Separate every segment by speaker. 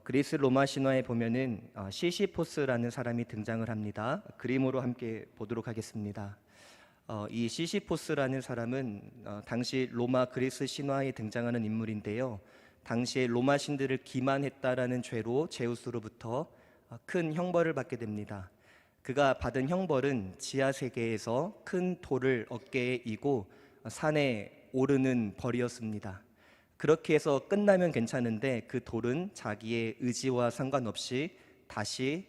Speaker 1: 그리스 로마 신화에 보면은 시시포스라는 사람이 등장을 합니다. 그림으로 함께 보도록 하겠습니다. 이 시시포스라는 사람은 당시 로마 그리스 신화에 등장하는 인물인데요. 당시에 로마 신들을 기만했다라는 죄로 제우스로부터 큰 형벌을 받게 됩니다. 그가 받은 형벌은 지하 세계에서 큰 돌을 어깨에 이고 산에 오르는 벌이었습니다. 그렇게 해서 끝나면 괜찮은데 그 돌은 자기의 의지와 상관없이 다시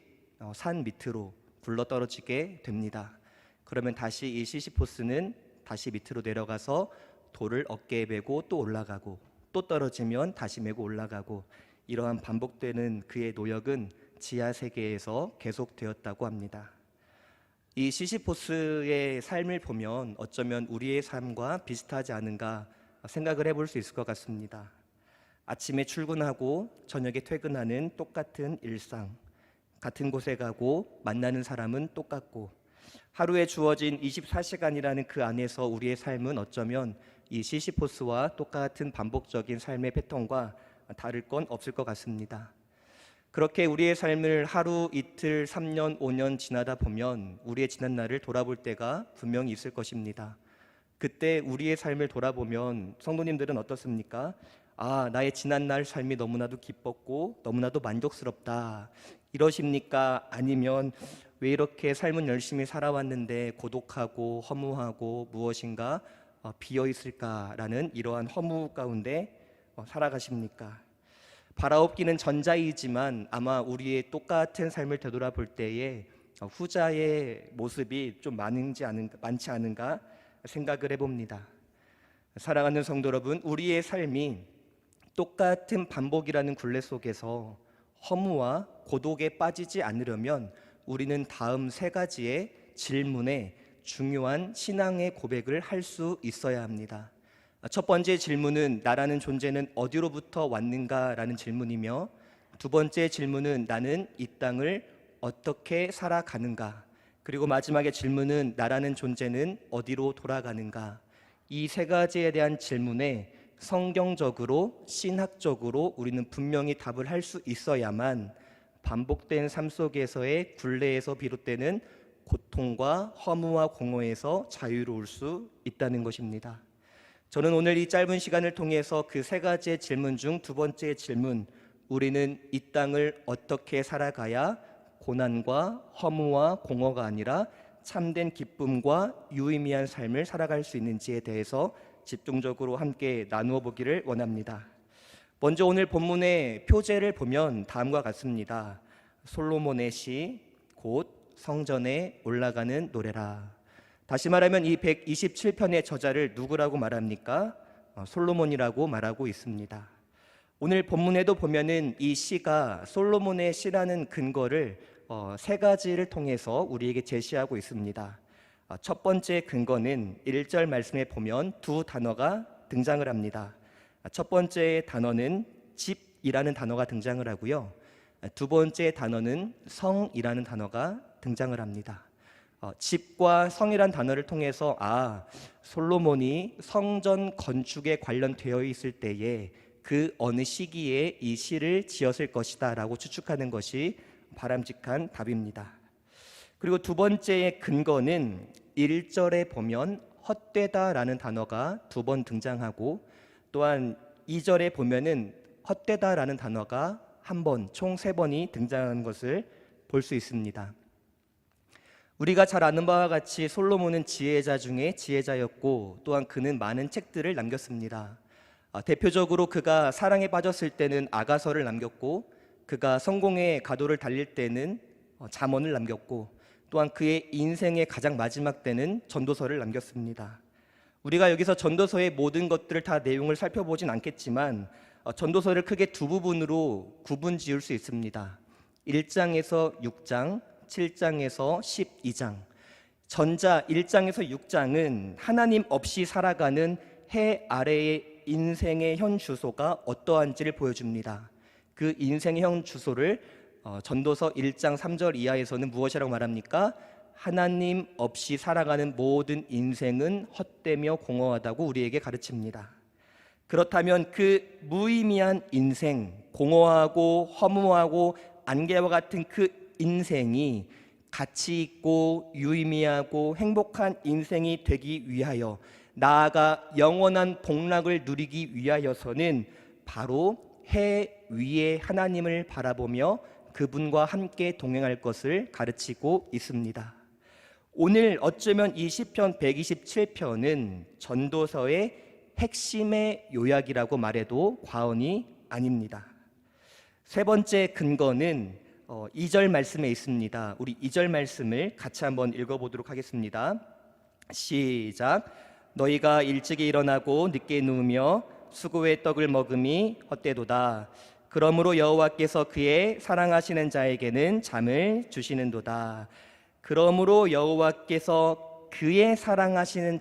Speaker 1: 산 밑으로 굴러 떨어지게 됩니다. 그러면 다시 이 시시포스는 다시 밑으로 내려가서 돌을 어깨에 메고 또 올라가고, 또 떨어지면 다시 메고 올라가고, 이러한 반복되는 그의 노역은 지하 세계에서 계속되었다고 합니다. 이 시시포스의 삶을 보면 어쩌면 우리의 삶과 비슷하지 않은가 생각을 해볼 수 있을 것 같습니다. 아침에 출근하고 저녁에 퇴근하는 똑같은 일상, 같은 곳에 가고 만나는 사람은 똑같고, 하루에 주어진 24시간이라는 그 안에서 우리의 삶은 어쩌면 이 시시포스와 똑같은 반복적인 삶의 패턴과 다를 건 없을 것 같습니다. 그렇게 우리의 삶을 하루, 이틀, 3년, 5년 지나다 보면 우리의 지난 날을 돌아볼 때가 분명히 있을 것입니다. 그때 우리의 삶을 돌아보면 성도님들은 어떻습니까? 나의 지난 날 삶이 너무나도 기뻤고 너무나도 만족스럽다, 이러십니까? 아니면 왜 이렇게 삶은 열심히 살아왔는데 고독하고 허무하고 무엇인가 비어 있을까라는 이러한 허무 가운데 살아가십니까? 바라옵기는 전자이지만 아마 우리의 똑같은 삶을 되돌아볼 때에 후자의 모습이 좀 많지 않은가 생각을 해봅니다. 사랑하는 성도 여러분, 우리의 삶이 똑같은 반복이라는 굴레 속에서 허무와 고독에 빠지지 않으려면 우리는 다음 세 가지의 질문에 중요한 신앙의 고백을 할 수 있어야 합니다. 첫 번째 질문은 나라는 존재는 어디로부터 왔는가라는 질문이며, 두 번째 질문은 나는 이 땅을 어떻게 살아가는가, 그리고 마지막에 질문은 나라는 존재는 어디로 돌아가는가. 이 세 가지에 대한 질문에 성경적으로 신학적으로 우리는 분명히 답을 할 수 있어야만 반복된 삶 속에서의 굴레에서 비롯되는 고통과 허무와 공허에서 자유로울 수 있다는 것입니다. 저는 오늘 이 짧은 시간을 통해서 그 세 가지의 질문 중 두 번째 질문, 우리는 이 땅을 어떻게 살아가야 고난과 허무와 공허가 아니라 참된 기쁨과 유의미한 삶을 살아갈 수 있는지에 대해서 집중적으로 함께 나누어 보기를 원합니다. 먼저 오늘 본문의 표제를 보면 다음과 같습니다. 솔로몬의 시, 곧 성전에 올라가는 노래라. 다시 말하면 이 127편의 저자를 누구라고 말합니까? 솔로몬이라고 말하고 있습니다. 오늘 본문에도 보면은 이 시가 솔로몬의 시라는 근거를 세 가지를 통해서 우리에게 제시하고 있습니다. 첫 번째 근거는 1절 말씀에 보면 두 단어가 등장을 합니다. 첫 번째 단어는 집이라는 단어가 등장을 하고요. 두 번째 단어는 성이라는 단어가 등장을 합니다. 집과 성이란 단어를 통해서 솔로몬이 성전 건축에 관련되어 있을 때에 그 어느 시기에 이 시를 지었을 것이다 라고 추측하는 것이 바람직한 답입니다. 그리고 두 번째의 근거는 1절에 보면 헛되다 라는 단어가 두 번 등장하고, 또한 2절에 보면은 헛되다 라는 단어가 한 번, 총 3번이 등장하는 것을 볼 수 있습니다. 우리가 잘 아는 바와 같이 솔로몬은 지혜자 중에 지혜자였고, 또한 그는 많은 책들을 남겼습니다. 대표적으로 그가 사랑에 빠졌을 때는 아가서를 남겼고, 그가 성공의 가도를 달릴 때는 잠언을 남겼고, 또한 그의 인생의 가장 마지막 때는 전도서를 남겼습니다. 우리가 여기서 전도서의 모든 것들을 다 내용을 살펴보진 않겠지만 전도서를 크게 두 부분으로 구분 지을 수 있습니다. 1장에서 6장, 7장에서 12장. 전자 1장에서 6장은 하나님 없이 살아가는 해 아래의 인생의 현 주소가 어떠한지를 보여줍니다. 그 인생의 현 주소를 전도서 1장 3절 이하에서는 무엇이라고 말합니까? 하나님 없이 살아가는 모든 인생은 헛되며 공허하다고 우리에게 가르칩니다. 그렇다면 그 무의미한 인생, 공허하고 허무하고 안개와 같은 그 인생이 가치 있고 유의미하고 행복한 인생이 되기 위하여, 나아가 영원한 복락을 누리기 위하여서는 바로 해 위에 하나님을 바라보며 그분과 함께 동행할 것을 가르치고 있습니다. 오늘 어쩌면 이 시편 127편은 전도서의 핵심의 요약이라고 말해도 과언이 아닙니다. 세 번째 근거는 2절 말씀에 있습니다. 우리 2절 말씀을 같이 한번 읽어보도록 하겠습니다. 시작. 너희가 일찍이 일어나고 늦게 누우며 수고의 떡을 먹음이 헛되도다. 그러므로 여호와께서 그의 사랑하시는 자에게는 잠을 주시는도다. 그러므로 여호와께서 그의 사랑하시는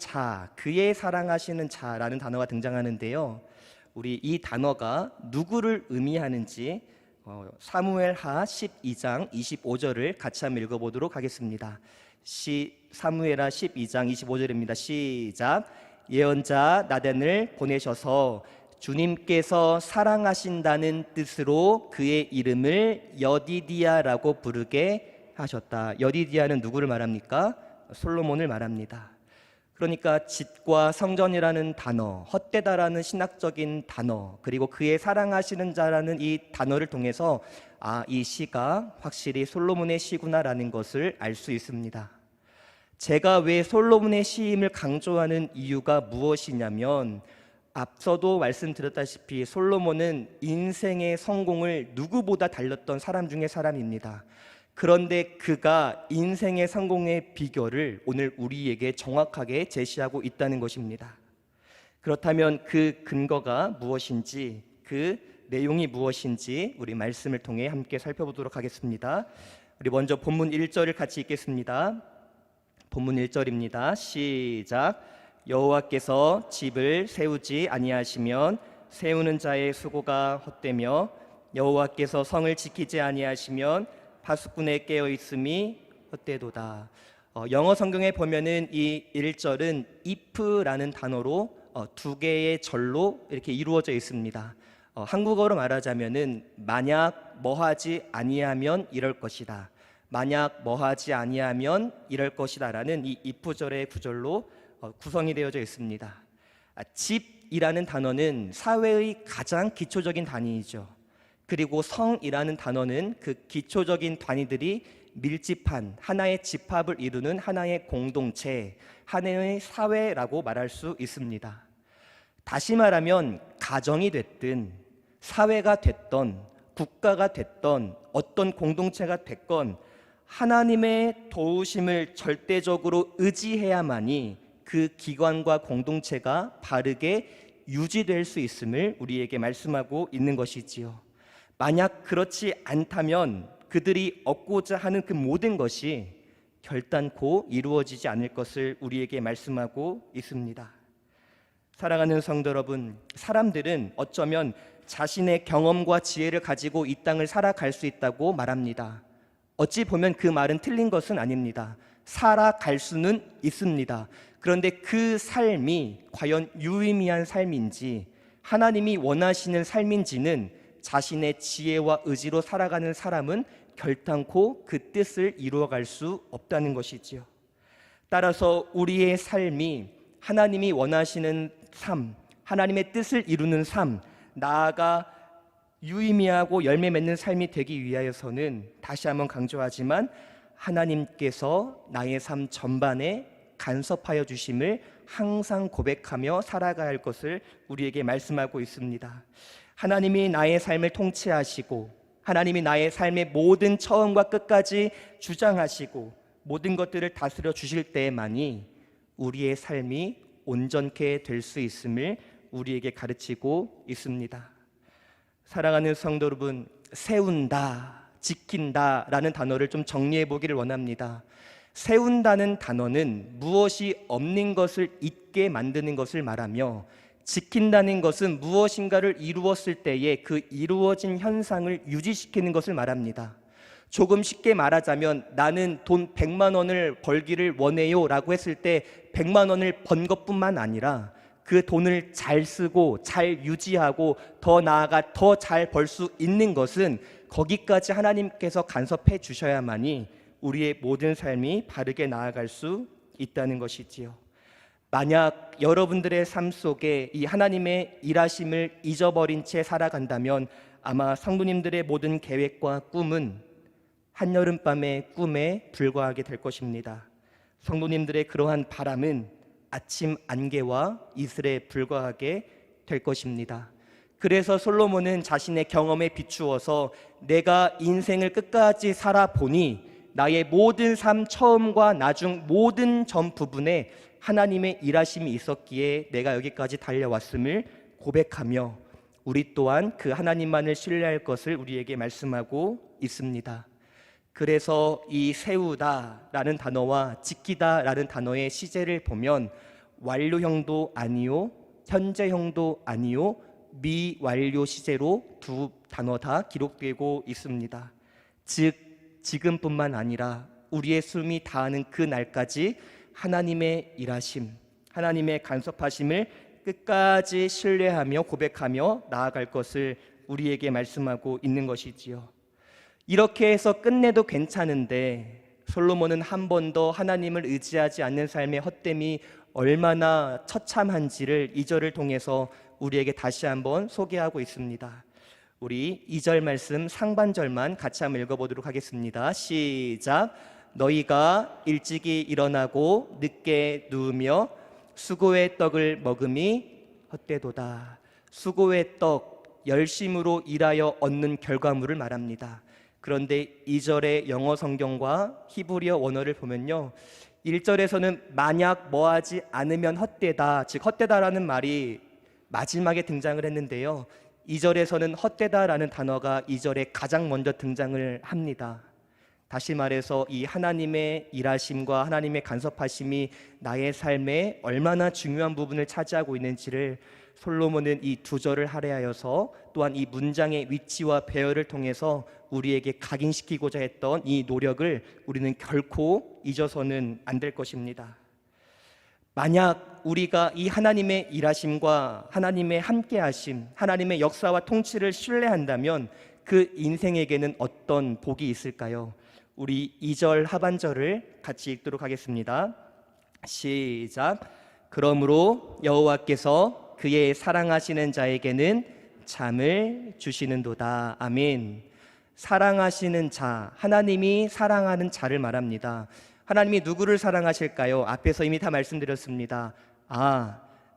Speaker 1: 자라는 단어가 등장하는데요. 우리 이 단어가 누구를 의미하는지 사무엘하 12장 25절을 같이 한번 읽어보도록 하겠습니다. 사무엘하 12장 25절입니다. 시작. 예언자 나단을 보내셔서 주님께서 사랑하신다는 뜻으로 그의 이름을 여디디야라고 부르게 하셨다. 여디디야는 누구를 말합니까? 솔로몬을 말합니다. 그러니까 짓과 성전이라는 단어, 헛되다라는 신학적인 단어, 그리고 그의 사랑하시는 자라는 이 단어를 통해서 이 시가 확실히 솔로몬의 시구나라는 것을 알 수 있습니다. 제가 왜 솔로몬의 시임을 강조하는 이유가 무엇이냐면, 앞서도 말씀드렸다시피 솔로몬은 인생의 성공을 누구보다 달렸던 사람 중에 사람입니다. 그런데 그가 인생의 성공의 비결을 오늘 우리에게 정확하게 제시하고 있다는 것입니다. 그렇다면 그 근거가 무엇인지, 그 내용이 무엇인지 우리 말씀을 통해 함께 살펴보도록 하겠습니다. 우리 먼저 본문 1절을 같이 읽겠습니다. 본문 1절입니다. 시작. 여호와께서 집을 세우지 아니하시면 세우는 자의 수고가 헛되며 여호와께서 성을 지키지 아니하시면 파수꾼의 깨어 있음이 헛되도다. 영어 성경에 보면은 이 1절은 if라는 단어로 두 개의 절로 이렇게 이루어져 있습니다. 한국어로 말하자면은 만약 뭐하지 아니하면 이럴 것이다. 만약 뭐하지 아니하면 이럴 것이다라는 이 if절의 구절로 구성이 되어져 있습니다. 집이라는 단어는 사회의 가장 기초적인 단위이죠. 그리고 성이라는 단어는 그 기초적인 단위들이 밀집한 하나의 집합을 이루는 하나의 공동체, 하나의 사회라고 말할 수 있습니다. 다시 말하면 가정이 됐든 사회가 됐던 국가가 됐던 어떤 공동체가 됐건 하나님의 도우심을 절대적으로 의지해야만이 그 기관과 공동체가 바르게 유지될 수 있음을 우리에게 말씀하고 있는 것이지요. 만약 그렇지 않다면 그들이 얻고자 하는 그 모든 것이 결단코 이루어지지 않을 것을 우리에게 말씀하고 있습니다. 사랑하는 성도 여러분, 사람들은 어쩌면 자신의 경험과 지혜를 가지고 이 땅을 살아갈 수 있다고 말합니다. 어찌 보면 그 말은 틀린 것은 아닙니다. 살아갈 수는 있습니다. 그런데 그 삶이 과연 유의미한 삶인지, 하나님이 원하시는 삶인지는 자신의 지혜와 의지로 살아가는 사람은 결단코 그 뜻을 이루어갈 수 없다는 것이지요. 따라서 우리의 삶이 하나님이 원하시는 삶, 하나님의 뜻을 이루는 삶, 나아가 유의미하고 열매 맺는 삶이 되기 위하여서는 다시 한번 강조하지만 하나님께서 나의 삶 전반에 간섭하여 주심을 항상 고백하며 살아가야 할 것을 우리에게 말씀하고 있습니다. 하나님이 나의 삶을 통치하시고 하나님이 나의 삶의 모든 처음과 끝까지 주장하시고 모든 것들을 다스려 주실 때에만이 우리의 삶이 온전케 될 수 있음을 우리에게 가르치고 있습니다. 사랑하는 성도 여러분, 세운다, 지킨다라는 단어를 좀 정리해 보기를 원합니다. 세운다는 단어는 무엇이 없는 것을 있게 만드는 것을 말하며, 지킨다는 것은 무엇인가를 이루었을 때에 그 이루어진 현상을 유지시키는 것을 말합니다. 조금 쉽게 말하자면 나는 돈 100만 원을 벌기를 원해요 라고 했을 때 100만 원을 번 것뿐만 아니라 그 돈을 잘 쓰고 잘 유지하고 더 나아가 더 잘 벌 수 있는 것은 거기까지 하나님께서 간섭해 주셔야만이 우리의 모든 삶이 바르게 나아갈 수 있다는 것이지요. 만약 여러분들의 삶 속에 이 하나님의 일하심을 잊어버린 채 살아간다면 아마 성도님들의 모든 계획과 꿈은 한여름밤의 꿈에 불과하게 될 것입니다. 성도님들의 그러한 바람은 아침 안개와 이슬에 불과하게 될 것입니다. 그래서 솔로몬은 자신의 경험에 비추어서 내가 인생을 끝까지 살아보니 나의 모든 삶 처음과 나중 모든 전 부분에 하나님의 일하심이 있었기에 내가 여기까지 달려왔음을 고백하며 우리 또한 그 하나님만을 신뢰할 것을 우리에게 말씀하고 있습니다. 그래서 이 세우다라는 단어와 지키다라는 단어의 시제를 보면 완료형도 아니요, 현재형도 아니요, 미완료 시제로 두 단어 다 기록되고 있습니다. 즉 지금뿐만 아니라 우리의 숨이 다하는 그 날까지 하나님의 일하심, 하나님의 간섭하심을 끝까지 신뢰하며 고백하며 나아갈 것을 우리에게 말씀하고 있는 것이지요. 이렇게 해서 끝내도 괜찮은데 솔로몬은 한 번 더 하나님을 의지하지 않는 삶의 헛됨이 얼마나 처참한지를 2절을 통해서 우리에게 다시 한번 소개하고 있습니다. 우리 2절 말씀 상반절만 같이 한번 읽어보도록 하겠습니다. 시작. 너희가 일찍이 일어나고 늦게 누우며 수고의 떡을 먹음이 헛되도다. 수고의 떡, 열심으로 일하여 얻는 결과물을 말합니다. 그런데 2절의 영어 성경과 히브리어 원어를 보면요, 1절에서는 만약 뭐하지 않으면 헛되다, 즉 헛되다라는 말이 마지막에 등장을 했는데요, 2절에서는 헛되다라는 단어가 2절에 가장 먼저 등장을 합니다. 다시 말해서 이 하나님의 일하심과 하나님의 간섭하심이 나의 삶에 얼마나 중요한 부분을 차지하고 있는지를 솔로몬은 이 두 절을 할애하여서 또한 이 문장의 위치와 배열을 통해서 우리에게 각인시키고자 했던 이 노력을 우리는 결코 잊어서는 안 될 것입니다. 만약 우리가 이 하나님의 일하심과 하나님의 함께하심, 하나님의 역사와 통치를 신뢰한다면 그 인생에게는 어떤 복이 있을까요? 우리 2절 하반절을 같이 읽도록 하겠습니다. 시작. 그러므로 여호와께서 그의 사랑하시는 자에게는 잠을 주시는도다. 아멘. 사랑하시는 자, 하나님이 사랑하는 자를 말합니다. 하나님이 누구를 사랑하실까요? 앞에서 이미 다 말씀드렸습니다.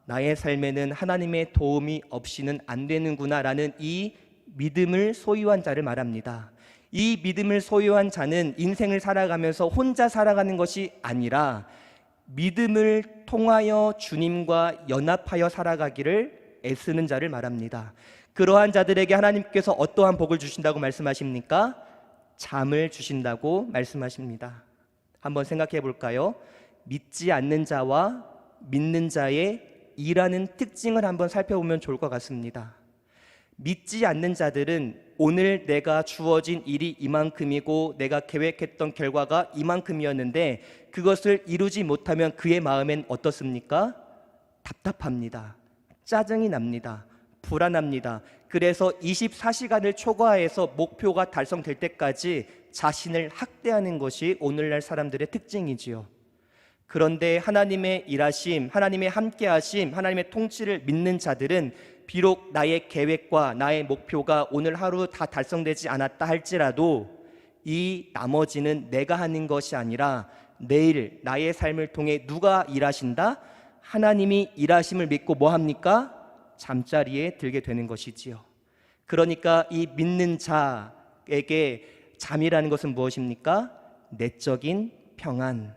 Speaker 1: 나의 삶에는 하나님의 도움이 없이는 안 되는구나 라는 이 믿음을 소유한 자를 말합니다. 이 믿음을 소유한 자는 인생을 살아가면서 혼자 살아가는 것이 아니라 믿음을 통하여 주님과 연합하여 살아가기를 애쓰는 자를 말합니다. 그러한 자들에게 하나님께서 어떠한 복을 주신다고 말씀하십니까? 잠을 주신다고 말씀하십니다. 한번 생각해 볼까요? 믿지 않는 자와 믿는 자의 일하는 특징을 한번 살펴보면 좋을 것 같습니다. 믿지 않는 자들은 오늘 내가 주어진 일이 이만큼이고 내가 계획했던 결과가 이만큼이었는데 그것을 이루지 못하면 그의 마음엔 어떻습니까? 답답합니다. 짜증이 납니다. 불안합니다. 그래서 24시간을 초과해서 목표가 달성될 때까지 자신을 학대하는 것이 오늘날 사람들의 특징이지요. 그런데 하나님의 일하심, 하나님의 함께하심, 하나님의 통치를 믿는 자들은 비록 나의 계획과 나의 목표가 오늘 하루 다 달성되지 않았다 할지라도 이 나머지는 내가 하는 것이 아니라 내일 나의 삶을 통해 누가 일하신다? 하나님이 일하심을 믿고 뭐 합니까? 잠자리에 들게 되는 것이지요. 그러니까 이 믿는 자에게 잠이라는 것은 무엇입니까? 내적인 평안,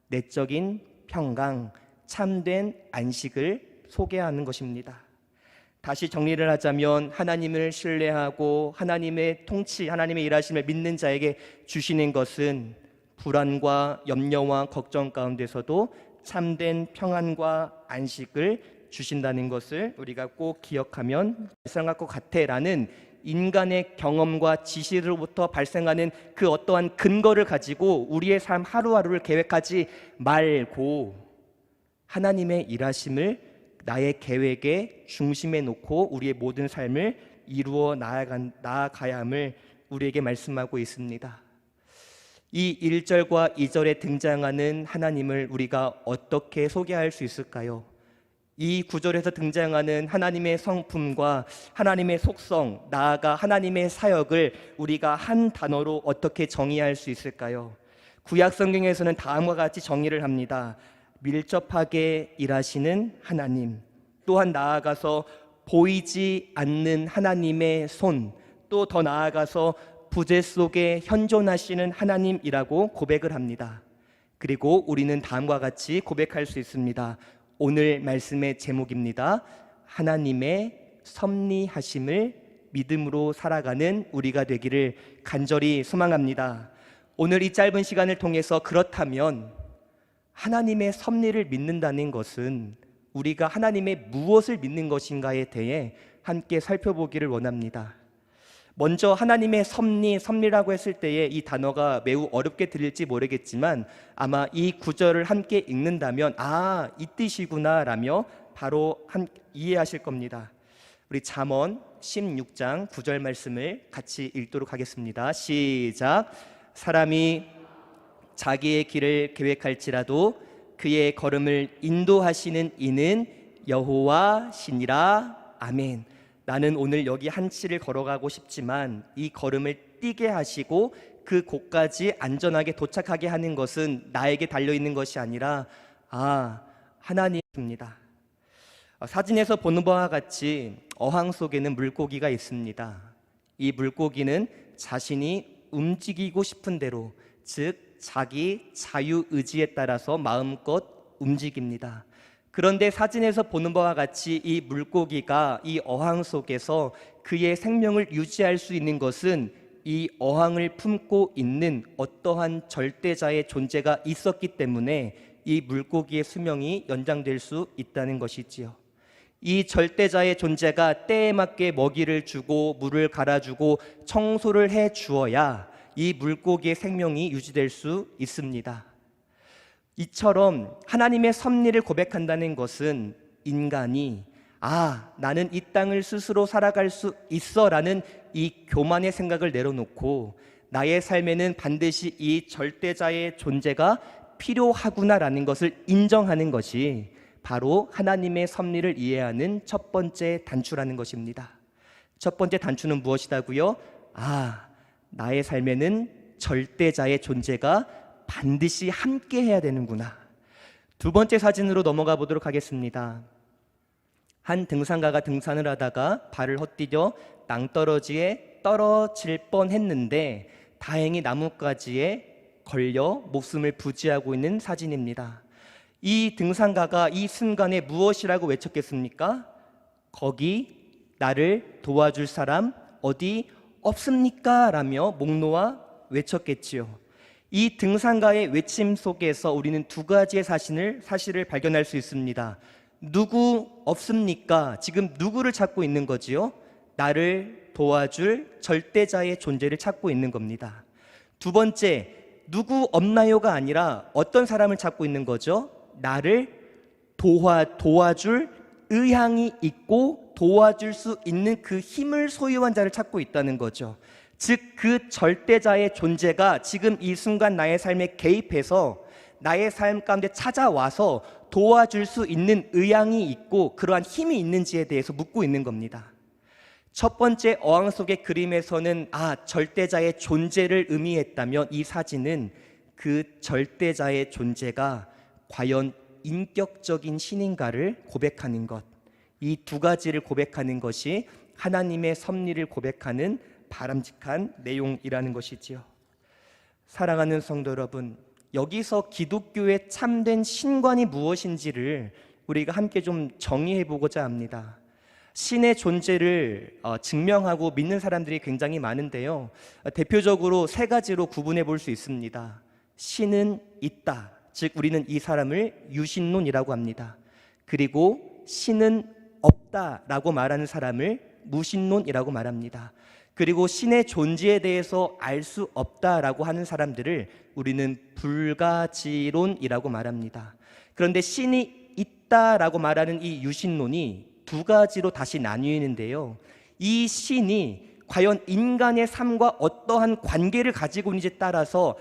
Speaker 1: 내적인 평강, 참된 안식을 소개하는 것입니다. 다시 정리를 하자면 하나님을 신뢰하고 하나님의 통치, 하나님의 일하심을 믿는 자에게 주시는 것은 불안과 염려와 걱정 가운데서도 참된 평안과 안식을 주신다는 것을 우리가 꼭 기억하면 발생할 것 같아라는 인간의 경험과 지시로부터 발생하는 그 어떠한 근거를 가지고 우리의 삶 하루하루를 계획하지 말고 하나님의 일하심을 나의 계획의 중심에 놓고 우리의 모든 삶을 이루어 나아가야 함을 우리에게 말씀하고 있습니다. 이 1절과 2절에 등장하는 하나님을 우리가 어떻게 소개할 수 있을까요? 이 구절에서 등장하는 하나님의 성품과 하나님의 속성, 나아가 하나님의 사역을 우리가 한 단어로 어떻게 정의할 수 있을까요? 구약 성경에서는 다음과 같이 정의를 합니다. 밀접하게 일하시는 하나님, 또한 나아가서 보이지 않는 하나님의 손, 또 더 나아가서 부재 속에 현존하시는 하나님이라고 고백을 합니다. 그리고 우리는 다음과 같이 고백할 수 있습니다. 오늘 말씀의 제목입니다. 하나님의 섭리하심을 믿음으로 살아가는 우리가 되기를 간절히 소망합니다. 오늘 이 짧은 시간을 통해서 그렇다면 하나님의 섭리를 믿는다는 것은 우리가 하나님의 무엇을 믿는 것인가에 대해 함께 살펴보기를 원합니다. 먼저 하나님의 섭리라고 했을 때에 이 단어가 매우 어렵게 들릴지 모르겠지만 아마 이 구절을 함께 읽는다면 이 뜻이구나 라며 바로 이해하실 겁니다. 우리 잠언 16장 9절 말씀을 같이 읽도록 하겠습니다. 시작. 사람이 자기의 길을 계획할지라도 그의 걸음을 인도하시는 이는 여호와시니라. 아멘. 나는 오늘 여기 한 치를 걸어가고 싶지만 이 걸음을 뛰게 하시고 그 곳까지 안전하게 도착하게 하는 것은 나에게 달려있는 것이 아니라 하나님입니다. 사진에서 보는 바와 같이 어항 속에는 물고기가 있습니다. 이 물고기는 자신이 움직이고 싶은 대로, 즉 자기 자유의지에 따라서 마음껏 움직입니다. 그런데 사진에서 보는 바와 같이 이 물고기가 이 어항 속에서 그의 생명을 유지할 수 있는 것은 이 어항을 품고 있는 어떠한 절대자의 존재가 있었기 때문에 이 물고기의 수명이 연장될 수 있다는 것이지요. 이 절대자의 존재가 때에 맞게 먹이를 주고 물을 갈아주고 청소를 해 주어야 이 물고기의 생명이 유지될 수 있습니다. 이처럼 하나님의 섭리를 고백한다는 것은 인간이 나는 이 땅을 스스로 살아갈 수 있어 라는 이 교만의 생각을 내려놓고 나의 삶에는 반드시 이 절대자의 존재가 필요하구나 라는 것을 인정하는 것이 바로 하나님의 섭리를 이해하는 첫 번째 단추라는 것입니다. 첫 번째 단추는 무엇이다고요? 나의 삶에는 절대자의 존재가 반드시 함께 해야 되는구나. 두 번째 사진으로 넘어가 보도록 하겠습니다. 한 등산가가 등산을 하다가 발을 헛디뎌 낭떠러지에 떨어질 뻔했는데 다행히 나뭇가지에 걸려 목숨을 부지하고 있는 사진입니다. 이 등산가가 이 순간에 무엇이라고 외쳤겠습니까? 거기 나를 도와줄 사람 어디 없습니까? 라며 목 놓아 외쳤겠지요. 이 등산가의 외침 속에서 우리는 두 가지의 사실을 발견할 수 있습니다. 누구 없습니까? 지금 누구를 찾고 있는 거지요? 나를 도와줄 절대자의 존재를 찾고 있는 겁니다. 두 번째, 누구 없나요가 아니라 어떤 사람을 찾고 있는 거죠? 나를 도와줄 의향이 있고 도와줄 수 있는 그 힘을 소유한 자를 찾고 있다는 거죠. 즉 그 절대자의 존재가 지금 이 순간 나의 삶에 개입해서 나의 삶 가운데 찾아와서 도와줄 수 있는 의향이 있고 그러한 힘이 있는지에 대해서 묻고 있는 겁니다. 첫 번째 어항 속의 그림에서는 절대자의 존재를 의미했다면 이 사진은 그 절대자의 존재가 과연 인격적인 신인가를 고백하는 것, 이 두 가지를 고백하는 것이 하나님의 섭리를 고백하는 바람직한 내용이라는 것이지요. 사랑하는 성도 여러분, 여기서 기독교의 참된 신관이 무엇인지를 우리가 함께 좀 정의해 보고자 합니다. 신의 존재를 증명하고 믿는 사람들이 굉장히 많은데요. 대표적으로 세 가지로 구분해 볼 수 있습니다. 신은 있다, 즉 우리는 이 사람을 유신론이라고 합니다. 그리고 신은 없다라고 말하는 사람을 무신론이라고 말합니다. 그리고 신의 존재에 대해서 알 수 없다라고 하는 사람들을 우리는 불가지론이라고 말합니다. 그런데 신이 있다라고 말하는 이 유신론이 두 가지로 다시 나뉘는데요. 이 신이 과연 인간의 삶과 어떠한 관계를 가지고 있는지에 따라서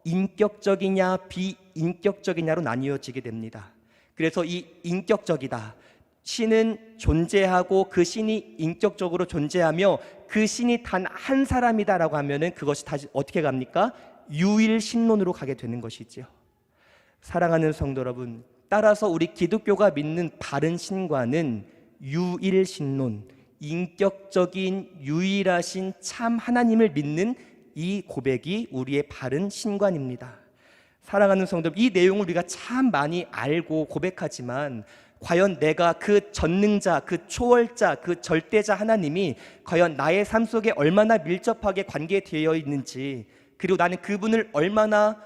Speaker 1: 인격적이냐 비인격적이냐로 나뉘어지게 됩니다. 그래서 이 인격적이다, 신은 존재하고 그 신이 인격적으로 존재하며 그 신이 단 한 사람이다라고 하면은 그것이 다시 어떻게 갑니까? 유일신론으로 가게 되는 것이지요. 사랑하는 성도 여러분, 따라서 우리 기독교가 믿는 바른 신과는 유일신론, 인격적인 유일하신 참 하나님을 믿는 이 고백이 우리의 바른 신관입니다. 사랑하는 성도, 이 내용을 우리가 참 많이 알고 고백하지만 과연 내가 그 전능자, 그 초월자, 그 절대자 하나님이 과연 나의 삶 속에 얼마나 밀접하게 관계되어 있는지, 그리고 나는 그분을 얼마나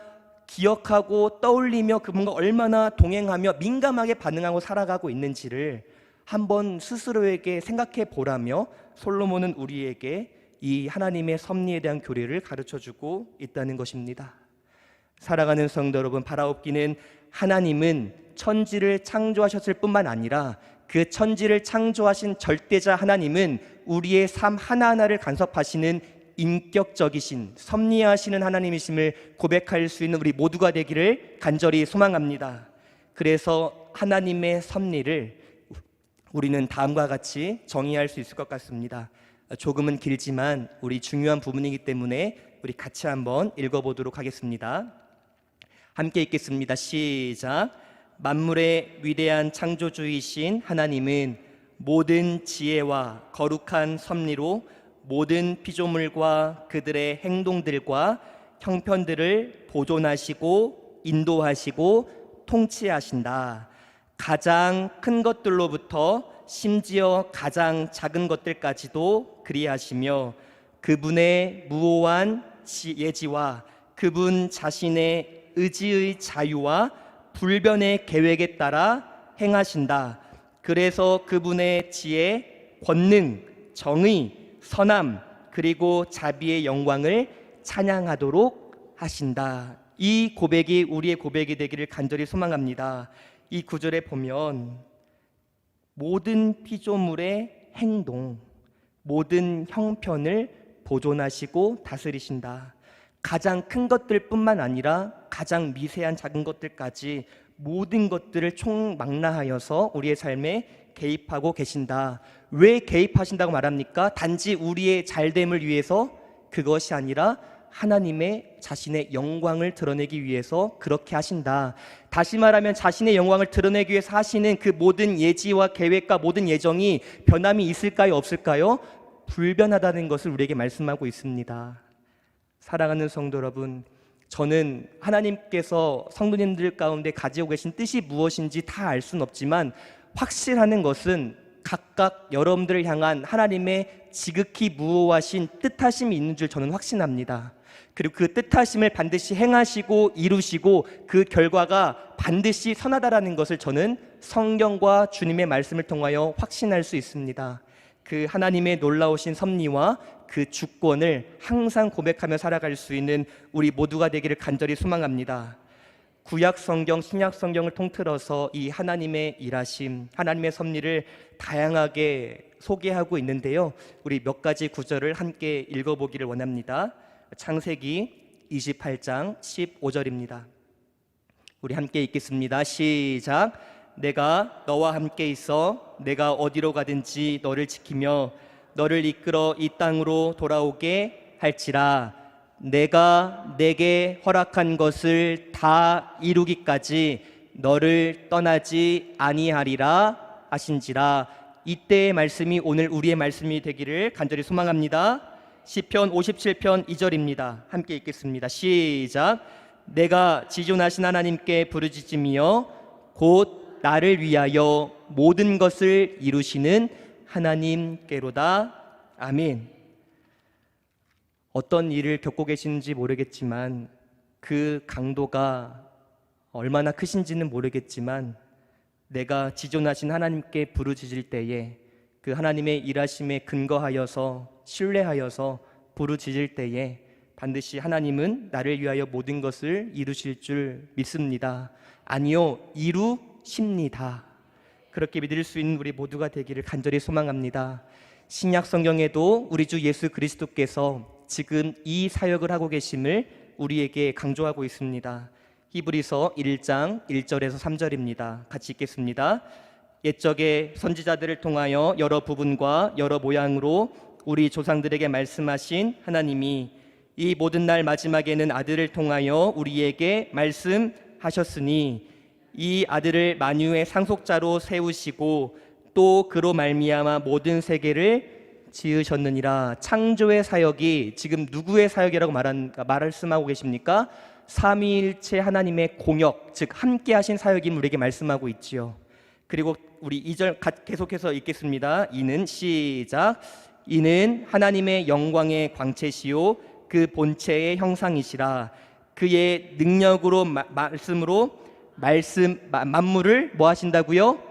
Speaker 1: 기억하고 떠올리며 그분과 얼마나 동행하며 민감하게 반응하고 살아가고 있는지를 한번 스스로에게 생각해 보라며 솔로몬은 우리에게 이 하나님의 섭리에 대한 교리를 가르쳐주고 있다는 것입니다. 사랑하는 성도 여러분, 바라옵기는 하나님은 천지를 창조하셨을 뿐만 아니라 그 천지를 창조하신 절대자 하나님은 우리의 삶 하나하나를 간섭하시는 인격적이신 섭리하시는 하나님이심을 고백할 수 있는 우리 모두가 되기를 간절히 소망합니다. 그래서 하나님의 섭리를 우리는 다음과 같이 정의할 수 있을 것 같습니다. 조금은 길지만 우리 중요한 부분이기 때문에 우리 같이 한번 읽어보도록 하겠습니다. 함께 읽겠습니다. 시작. 만물의 위대한 창조주이신 하나님은 모든 지혜와 거룩한 섭리로 모든 피조물과 그들의 행동들과 형편들을 보존하시고 인도하시고 통치하신다. 가장 큰 것들로부터 심지어 가장 작은 것들까지도 그리하시며 그분의 무오한 예지와 그분 자신의 의지의 자유와 불변의 계획에 따라 행하신다. 그래서 그분의 지혜, 권능, 정의, 선함, 그리고 자비의 영광을 찬양하도록 하신다. 이 고백이 우리의 고백이 되기를 간절히 소망합니다. 이 구절에 보면 모든 피조물의 행동, 모든 형편을 보존하시고 다스리신다. 가장 큰 것들뿐만 아니라 가장 미세한 작은 것들까지 모든 것들을 총망라하여서 우리의 삶에 개입하고 계신다. 왜 개입하신다고 말합니까? 단지 우리의 잘됨을 위해서 그것이 아니라 하나님의 자신의 영광을 드러내기 위해서 그렇게 하신다. 다시 말하면 자신의 영광을 드러내기 위해서 하시는 그 모든 예지와 계획과 모든 예정이 변함이 있을까요? 없을까요? 불변하다는 것을 우리에게 말씀하고 있습니다. 사랑하는 성도 여러분, 저는 하나님께서 성도님들 가운데 가지고 계신 뜻이 무엇인지 다 알 수는 없지만 확실한 것은 각각 여러분들을 향한 하나님의 지극히 무오하신 뜻하심이 있는 줄 저는 확신합니다. 그리고 그 뜻하심을 반드시 행하시고 이루시고 그 결과가 반드시 선하다라는 것을 저는 성경과 주님의 말씀을 통하여 확신할 수 있습니다. 그 하나님의 놀라우신 섭리와 그 주권을 항상 고백하며 살아갈 수 있는 우리 모두가 되기를 간절히 소망합니다. 구약 성경, 신약 성경을 통틀어서 이 하나님의 일하심, 하나님의 섭리를 다양하게 소개하고 있는데요. 우리 몇 가지 구절을 함께 읽어보기를 원합니다. 창세기 28장 15절입니다. 우리 함께 읽겠습니다. 시작. 내가 너와 함께 있어 내가 어디로 가든지 너를 지키며 너를 이끌어 이 땅으로 돌아오게 할지라. 내가 내게 허락한 것을 다 이루기까지 너를 떠나지 아니하리라 하신지라. 이때의 말씀이 오늘 우리의 말씀이 되기를 간절히 소망합니다. 시편 57편 2절입니다. 함께 읽겠습니다. 시작. 내가 지존하신 하나님께 부르짖으며 곧 나를 위하여 모든 것을 이루시는 하나님께로다. 아멘. 어떤 일을 겪고 계시는지 모르겠지만 그 강도가 얼마나 크신지는 모르겠지만 내가 지존하신 하나님께 부르짖을 때에 그 하나님의 일하심에 근거하여서 신뢰하여서 부르짖을 때에 반드시 하나님은 나를 위하여 모든 것을 이루실 줄 믿습니다. 아니요, 이루십니다. 그렇게 믿을 수 있는 우리 모두가 되기를 간절히 소망합니다. 신약 성경에도 우리 주 예수 그리스도께서 지금 이 사역을 하고 계심을 우리에게 강조하고 있습니다. 히브리서 1장 1절에서 3절입니다. 같이 읽겠습니다. 옛적에 선지자들을 통하여 여러 부분과 여러 모양으로 우리 조상들에게 말씀하신 하나님이 이 모든 날 마지막에는 아들을 통하여 우리에게 말씀하셨으니 이 아들을 만유의 상속자로 세우시고 또 그로 말미암아 모든 세계를 지으셨느니라. 창조의 사역이 지금 누구의 사역이라고 말씀하고 계십니까? 삼위일체 하나님의 공역, 즉 함께 하신 사역임을 우리에게 말씀하고 있지요. 그리고 우리 2절 계속해서 읽겠습니다. 이는 시작. 이는 하나님의 영광의 광채시요 그 본체의 형상이시라. 그의 능력으로 말씀으로 만물을 뭐 하신다고요?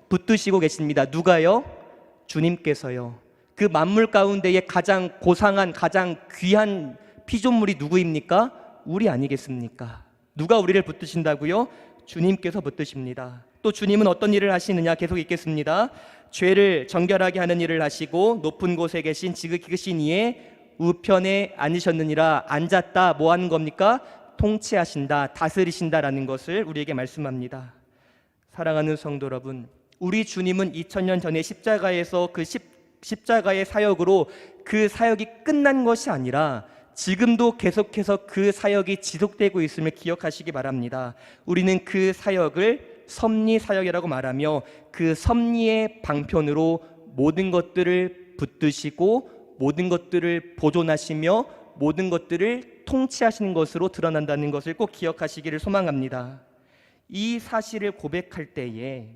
Speaker 1: 붙드시고 계십니다. 누가요? 주님께서요. 그 만물 가운데에 가장 고상한 가장 귀한 피조물이 누구입니까? 우리 아니겠습니까? 누가 우리를 붙드신다고요? 주님께서 붙드십니다. 또 주님은 어떤 일을 하시느냐? 계속 읽겠습니다. 죄를 정결하게 하는 일을 하시고 높은 곳에 계신 지극히신 이의 우편에 앉으셨느니라. 앉았다 뭐 하는 겁니까? 통치하신다, 다스리신다라는 것을 우리에게 말씀합니다. 사랑하는 성도 여러분, 우리 주님은 2000년 전에 십자가에서 그 십자가의 사역으로 그 사역이 끝난 것이 아니라 지금도 계속해서 그 사역이 지속되고 있음을 기억하시기 바랍니다. 우리는 그 사역을 섭리 사역이라고 말하며 그 섭리의 방편으로 모든 것들을 붙드시고 모든 것들을 보존하시며 모든 것들을 통치하시는 것으로 드러난다는 것을 꼭 기억하시기를 소망합니다. 이 사실을 고백할 때에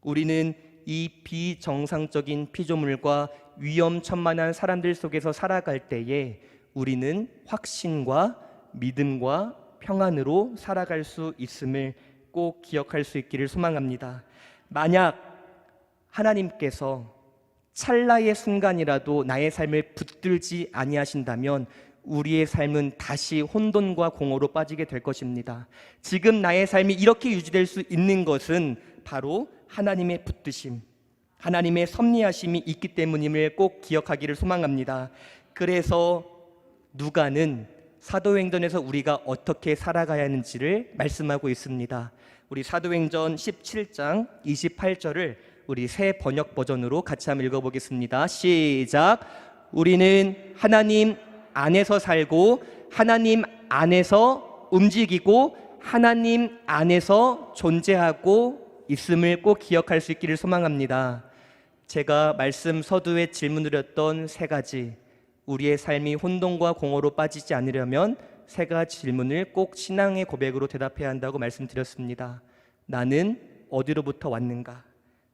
Speaker 1: 우리는 이 비정상적인 피조물과 위험천만한 사람들 속에서 살아갈 때에 우리는 확신과 믿음과 평안으로 살아갈 수 있음을 꼭 기억할 수 있기를 소망합니다. 만약 하나님께서 찰나의 순간이라도 나의 삶을 붙들지 아니하신다면 우리의 삶은 다시 혼돈과 공허로 빠지게 될 것입니다. 지금 나의 삶이 이렇게 유지될 수 있는 것은 바로 하나님의 붙드심, 하나님의 섭리하심이 있기 때문임을 꼭 기억하기를 소망합니다. 그래서 누가는 사도행전에서 우리가 어떻게 살아가야 하는지를 말씀하고 있습니다. 우리 사도행전 17장 28절을 우리 새 번역 버전으로 같이 한번 읽어보겠습니다. 시작. 우리는 하나님 안에서 살고 하나님 안에서 움직이고 하나님 안에서 존재하고 있음을 꼭 기억할 수 있기를 소망합니다. 제가 말씀 서두에 질문드렸던 세 가지, 우리의 삶이 혼돈과 공허로 빠지지 않으려면 세 가지 질문을 꼭 신앙의 고백으로 대답해야 한다고 말씀드렸습니다. 나는 어디로부터 왔는가?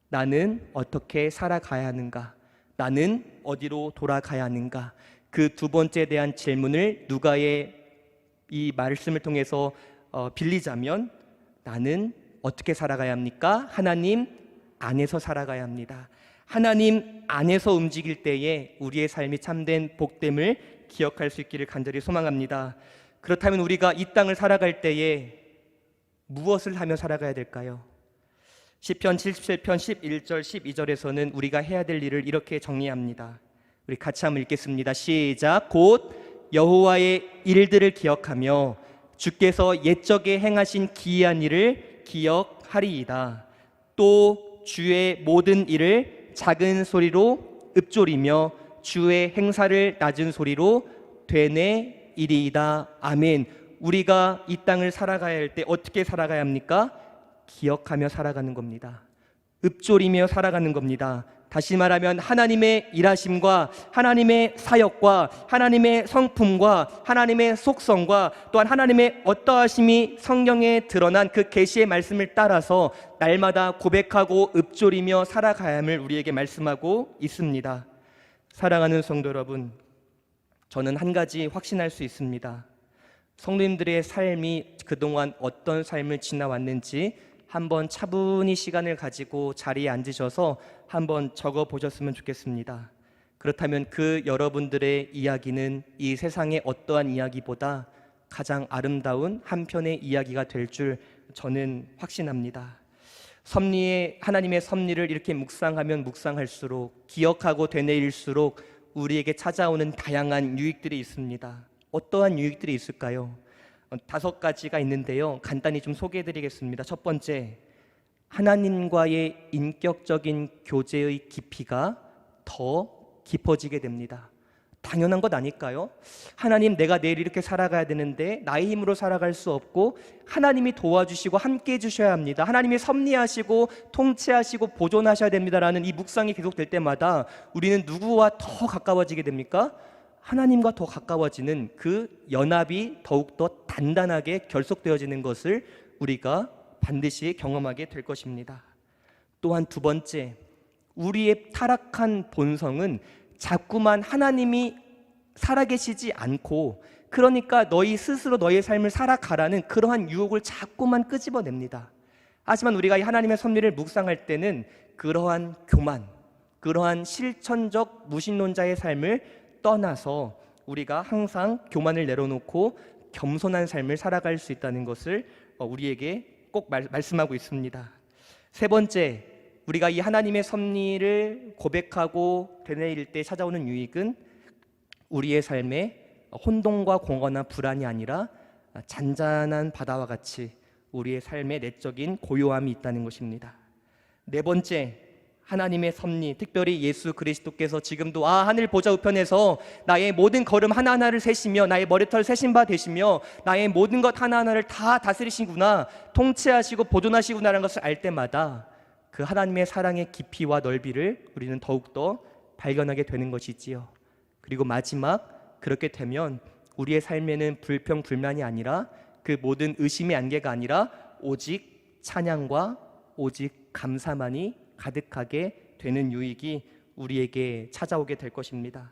Speaker 1: 나는 어떻게 살아가야 하는가? 나는 어디로 돌아가야 하는가? 그 두 번째에 대한 질문을 누가의 이 말씀을 통해서 빌리자면 나는 어떻게 살아가야 합니까? 하나님 안에서 살아가야 합니다. 하나님 안에서 움직일 때에 우리의 삶이 참된 복됨을 기억할 수 있기를 간절히 소망합니다. 그렇다면 우리가 이 땅을 살아갈 때에 무엇을 하며 살아가야 될까요? 시편 77편 11절 12절에서는 우리가 해야 될 일을 이렇게 정리합니다. 우리 같이 한번 읽겠습니다. 시작. 곧 여호와의 일들을 기억하며 주께서 옛적에 행하신 기이한 일을 기억하리이다. 또 주의 모든 일을 작은 소리로 읊조리며 주의 행사를 낮은 소리로 되뇌이리이다. 아멘. 우리가 이 땅을 살아가야 할 때 어떻게 살아가야 합니까? 기억하며 살아가는 겁니다. 읊조리며 살아가는 겁니다. 다시 말하면 하나님의 일하심과 하나님의 사역과 하나님의 성품과 하나님의 속성과 또한 하나님의 어떠하심이 성경에 드러난 그 계시의 말씀을 따라서 날마다 고백하고 읊조리며 살아가야 함을 우리에게 말씀하고 있습니다. 사랑하는 성도 여러분, 저는 한 가지 확신할 수 있습니다. 성도님들의 삶이 그동안 어떤 삶을 지나왔는지 한번 차분히 시간을 가지고 자리에 앉으셔서 한번 적어 보셨으면 좋겠습니다. 그렇다면 그 여러분들의 이야기는 이 세상의 어떠한 이야기보다 가장 아름다운 한 편의 이야기가 될 줄 저는 확신합니다. 하나님의 섭리를 이렇게 묵상하면 묵상할수록, 기억하고 되뇌일수록 우리에게 찾아오는 다양한 유익들이 있습니다. 어떠한 유익들이 있을까요? 5가지가 있는데요. 간단히 좀 소개해드리겠습니다. 첫 번째, 하나님과의 인격적인 교제의 깊이가 더 깊어지게 됩니다. 당연한 것 아닐까요? 하나님, 내가 내일 이렇게 살아가야 되는데 나의 힘으로 살아갈 수 없고 하나님이 도와주시고 함께해 주셔야 합니다. 하나님이 섭리하시고 통치하시고 보존하셔야 됩니다라는 이 묵상이 계속될 때마다 우리는 누구와 더 가까워지게 됩니까? 하나님과 더 가까워지는 그 연합이 더욱더 단단하게 결속되어지는 것을 우리가 반드시 경험하게 될 것입니다. 또한 두 번째, 우리의 타락한 본성은 자꾸만 하나님이 살아계시지 않고, 그러니까 너희 스스로 너의 삶을 살아가라는 그러한 유혹을 자꾸만 끄집어냅니다. 하지만 우리가 이 하나님의 섭리를 묵상할 때는 그러한 교만, 그러한 실천적 무신론자의 삶을 떠나서 우리가 항상 교만을 내려놓고 겸손한 삶을 살아갈 수 있다는 것을 우리에게 꼭 말씀하고 있습니다. 세 번째, 우리가 이 하나님의 섭리를 고백하고 되뇌일 때 찾아오는 유익은 우리의 삶에 혼돈과 공허나 불안이 아니라 잔잔한 바다와 같이 우리의 삶에 내적인 고요함이 있다는 것입니다. 네 번째, 하나님의 섭리, 특별히 예수 그리스도께서 지금도 하늘 보좌 우편에서 나의 모든 걸음 하나하나를 세시며 나의 머리털 세신 바 되시며 나의 모든 것 하나하나를 다 다스리시구나, 통치하시고 보존하시구나라는 것을 알 때마다 그 하나님의 사랑의 깊이와 넓이를 우리는 더욱더 발견하게 되는 것이지요. 그리고 마지막, 그렇게 되면 우리의 삶에는 불평, 불만이 아니라 그 모든 의심의 안개가 아니라 오직 찬양과 오직 감사만이 가득하게 되는 유익이 우리에게 찾아오게 될 것입니다.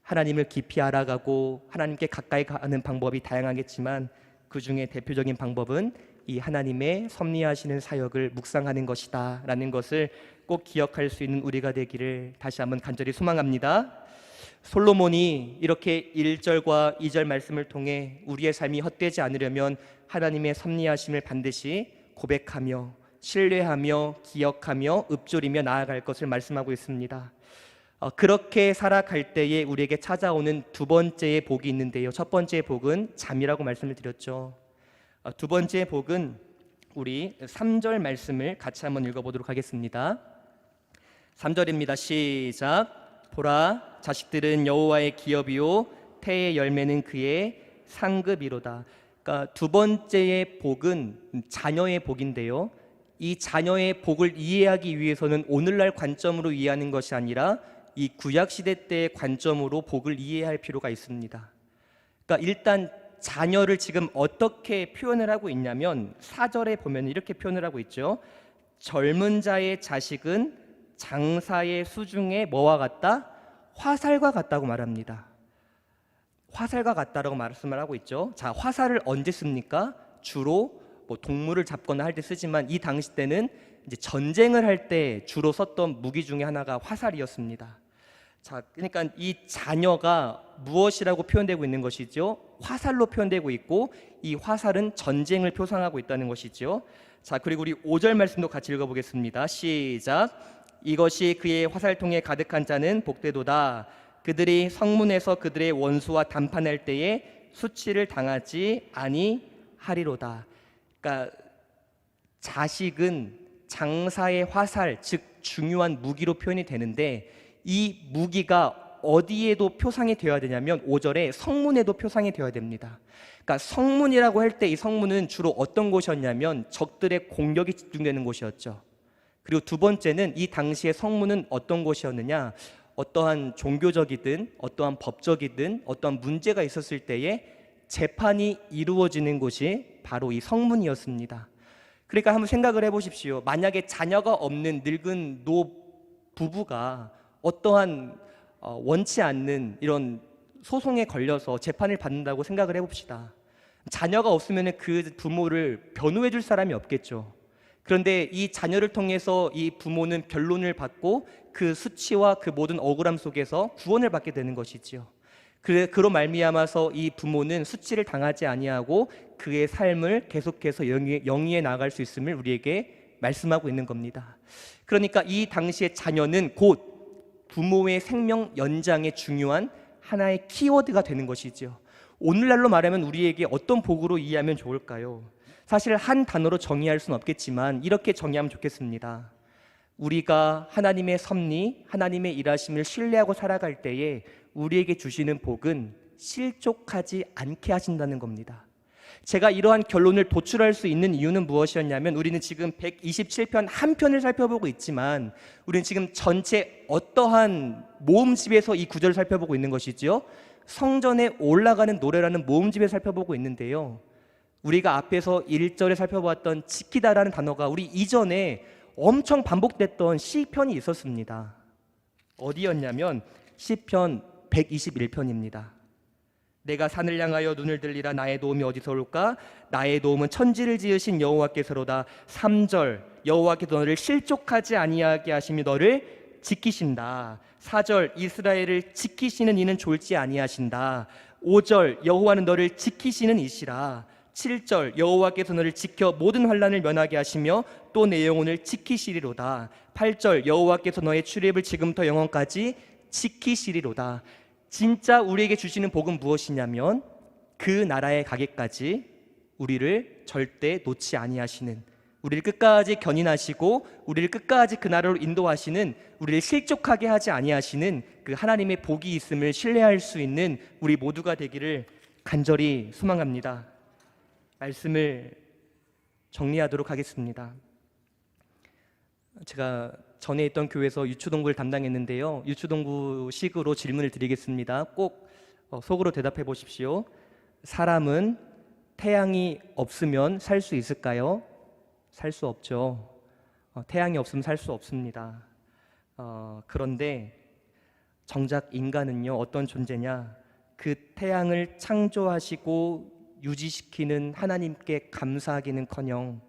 Speaker 1: 하나님을 깊이 알아가고 하나님께 가까이 가는 방법이 다양하겠지만 그 중에 대표적인 방법은 이 하나님의 섭리하시는 사역을 묵상하는 것이다 라는 것을 꼭 기억할 수 있는 우리가 되기를 다시 한번 간절히 소망합니다. 솔로몬이 이렇게 1절과 2절 말씀을 통해 우리의 삶이 헛되지 않으려면 하나님의 섭리하심을 반드시 고백하며 신뢰하며 기억하며 읊조리며 나아갈 것을 말씀하고 있습니다. 그렇게 살아갈 때에 우리에게 찾아오는 두 번째의 복이 있는데요. 첫 번째의 복은 잠이라고 말씀을 드렸죠. 두 번째의 복은 우리 3절 말씀을 같이 한번 읽어보도록 하겠습니다. 3절입니다. 시작. 보라, 자식들은 여호와의 기업이요 태의 열매는 그의 상급이로다. 그러니까 두 번째의 복은 자녀의 복인데요. 이 자녀의 복을 이해하기 위해서는 오늘날 관점으로 이해하는 것이 아니라 이 구약시대 때의 관점으로 복을 이해할 필요가 있습니다. 그러니까 일단 자녀를 지금 어떻게 표현을 하고 있냐면 4절에 보면 이렇게 표현을 하고 있죠. 젊은 자의 자식은 장사의 수중에 뭐와 같다? 화살과 같다고 말합니다. 화살과 같다라고 말씀을 하고 있죠. 자, 화살을 언제 씁니까? 주로 동물을 잡거나 할 때 쓰지만 이 당시 때는 이제 전쟁을 할 때 주로 썼던 무기 중에 하나가 화살이었습니다. 자, 그러니까 이 자녀가 무엇이라고 표현되고 있는 것이죠? 화살로 표현되고 있고 이 화살은 전쟁을 표상하고 있다는 것이죠. 자, 그리고 우리 5절 말씀도 같이 읽어보겠습니다. 시작. 이것이 그의 화살통에 가득한 자는 복되도다. 그들이 성문에서 그들의 원수와 담판할 때에 수치를 당하지 아니하리로다. 그러니까 자식은 장사의 화살, 즉 중요한 무기로 표현이 되는데 이 무기가 어디에도 표상이 되어야 되냐면 5절에 성문에도 표상이 되어야 됩니다. 그러니까 성문이라고 할 때 이 성문은 주로 어떤 곳이었냐면 적들의 공격이 집중되는 곳이었죠. 그리고 두 번째는 이 당시의 성문은 어떤 곳이었느냐, 어떠한 종교적이든 어떠한 법적이든 어떠한 문제가 있었을 때에 재판이 이루어지는 곳이 바로 이 성문이었습니다. 그러니까 한번 생각을 해보십시오. 만약에 자녀가 없는 늙은 부부가 어떠한 원치 않는 이런 소송에 걸려서 재판을 받는다고 생각을 해봅시다. 자녀가 없으면 그 부모를 변호해 줄 사람이 없겠죠. 그런데 이 자녀를 통해서 이 부모는 변론을 받고 그 수치와 그 모든 억울함 속에서 구원을 받게 되는 것이지요. 그로 말미암아서 이 부모는 수치를 당하지 아니하고 그의 삶을 계속해서 영위해 나갈 수 있음을 우리에게 말씀하고 있는 겁니다. 그러니까 이 당시의 자녀는 곧 부모의 생명 연장의 중요한 하나의 키워드가 되는 것이죠. 오늘날로 말하면 우리에게 어떤 복으로 이해하면 좋을까요? 사실 한 단어로 정의할 수는 없겠지만 이렇게 정의하면 좋겠습니다. 우리가 하나님의 섭리, 하나님의 일하심을 신뢰하고 살아갈 때에 우리에게 주시는 복은 실족하지 않게 하신다는 겁니다. 제가 이러한 결론을 도출할 수 있는 이유는 무엇이었냐면, 우리는 지금 127편 한 편을 살펴보고 있지만 우리는 지금 전체 어떠한 모음집에서 이 구절을 살펴보고 있는 것이지요? 성전에 올라가는 노래라는 모음집을 살펴보고 있는데요, 우리가 앞에서 1절에 살펴보았던 지키다라는 단어가 우리 이전에 엄청 반복됐던 시편이 있었습니다. 어디였냐면 시편 121편입니다. 내가 산을 향하여 눈을 들리라. 나의 도움이 어디서 올까? 나의 도움은 천지를 지으신 여호와께서로다. 3절, 여호와께서 너를 실족하지 아니하게 하시며 너를 지키신다. 4절, 이스라엘을 지키시는 이는 졸지 아니하신다. 5절, 여호와는 너를 지키시는 이시라. 7절, 여호와께서 너를 지켜 모든 환난을 면하게 하시며 또 내 영혼을 지키시리로다. 8절, 여호와께서 너의 출입을 지금부터 영원까지 지키시리로다. 진짜 우리에게 주시는 복은 무엇이냐면, 그 나라에 가기까지 우리를 절대 놓지 아니하시는, 우리를 끝까지 견인하시고 우리를 끝까지 그 나라로 인도하시는, 우리를 실족하게 하지 아니하시는 그 하나님의 복이 있음을 신뢰할 수 있는 우리 모두가 되기를 간절히 소망합니다. 말씀을 정리하도록 하겠습니다. 제가 전에 있던 교회에서 유초동부를 담당했는데요, 유초동부식으로 질문을 드리겠습니다. 꼭 속으로 대답해 보십시오. 사람은 태양이 없으면 살 수 있을까요? 살 수 없죠. 태양이 없으면 살 수 없습니다. 그런데 정작 인간은요, 어떤 존재냐? 그 태양을 창조하시고 유지시키는 하나님께 감사하기는커녕